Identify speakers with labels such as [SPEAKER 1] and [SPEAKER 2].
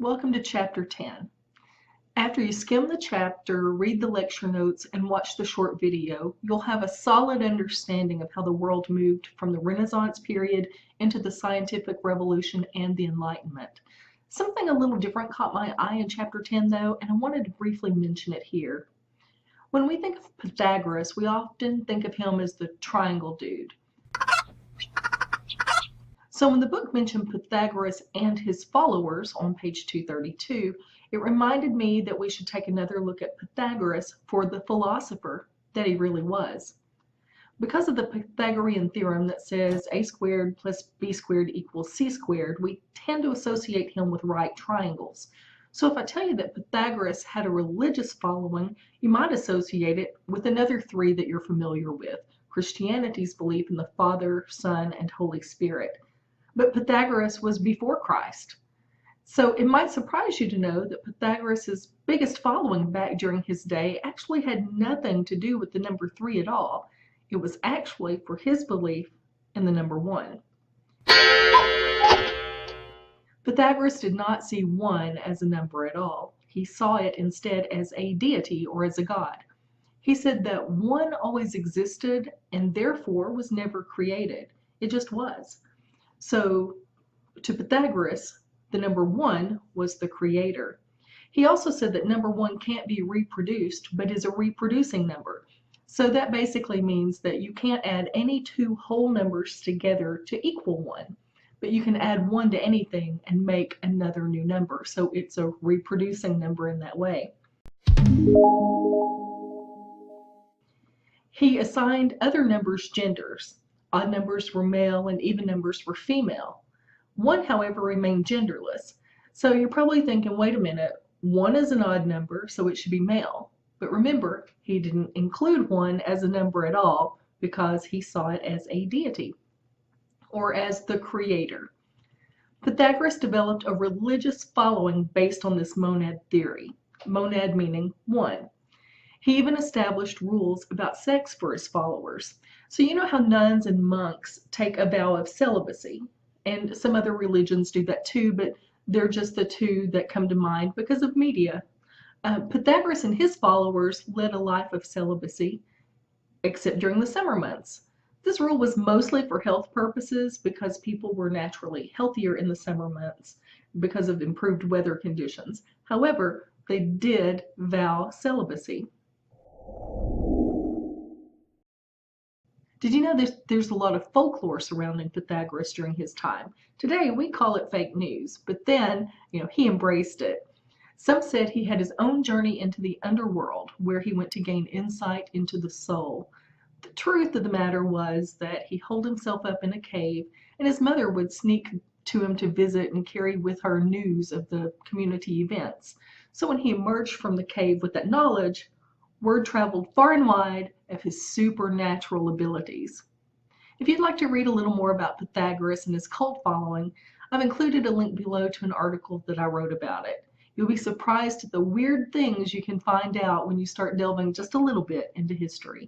[SPEAKER 1] Welcome to Chapter 10. After you skim the chapter, read the lecture notes, and watch the short video, you'll have a solid understanding of how the world moved from the Renaissance period into the scientific revolution and the Enlightenment. Something a little different caught my eye in Chapter 10 though, and I wanted to briefly mention it here. When we think of Pythagoras, we often think of him as the triangle dude. So when the book mentioned Pythagoras and his followers on page 232, it reminded me that we should take another look at Pythagoras for the philosopher that he really was. Because of the Pythagorean theorem that says a squared plus b squared equals c squared, we tend to associate him with right triangles. So if I tell you that Pythagoras had a religious following, you might associate it with another three that you're familiar with, Christianity's belief in the Father, Son, and Holy Spirit. But Pythagoras was before Christ. So it might surprise you to know that Pythagoras' biggest following back during his day actually had nothing to do with the number 3 at all. It was actually for his belief in the number 1. Pythagoras did not see 1 as a number at all. He saw it instead as a deity or as a god. He said that 1 always existed and therefore was never created. It just was. So to Pythagoras, the number 1 was the creator. He also said that number 1 can't be reproduced, but is a reproducing number. So that basically means that you can't add any two whole numbers together to equal 1, but you can add 1 to anything and make another new number. So it's a reproducing number in that way. He assigned other numbers genders. Odd numbers were male and even numbers were female. 1, however, remained genderless. So you're probably thinking, wait a minute, 1 is an odd number, so it should be male. But remember, he didn't include 1 as a number at all because he saw it as a deity or as the creator. Pythagoras developed a religious following based on this monad theory, monad meaning 1. He even established rules about sex for his followers. So you know how nuns and monks take a vow of celibacy, and some other religions do that too, but they're just the two that come to mind because of media. Pythagoras and his followers led a life of celibacy, except during the summer months. This rule was mostly for health purposes because people were naturally healthier in the summer months because of improved weather conditions. However, they did vow celibacy. Did you know there's a lot of folklore surrounding Pythagoras during his time? Today we call it fake news, but then, he embraced it. Some said he had his own journey into the underworld where he went to gain insight into the soul. The truth of the matter was that he holed himself up in a cave and his mother would sneak to him to visit and carry with her news of the community events. So when he emerged from the cave with that knowledge, word traveled far and wide of his supernatural abilities. If you'd like to read a little more about Pythagoras and his cult following, I've included a link below to an article that I wrote about it. You'll be surprised at the weird things you can find out when you start delving just a little bit into history.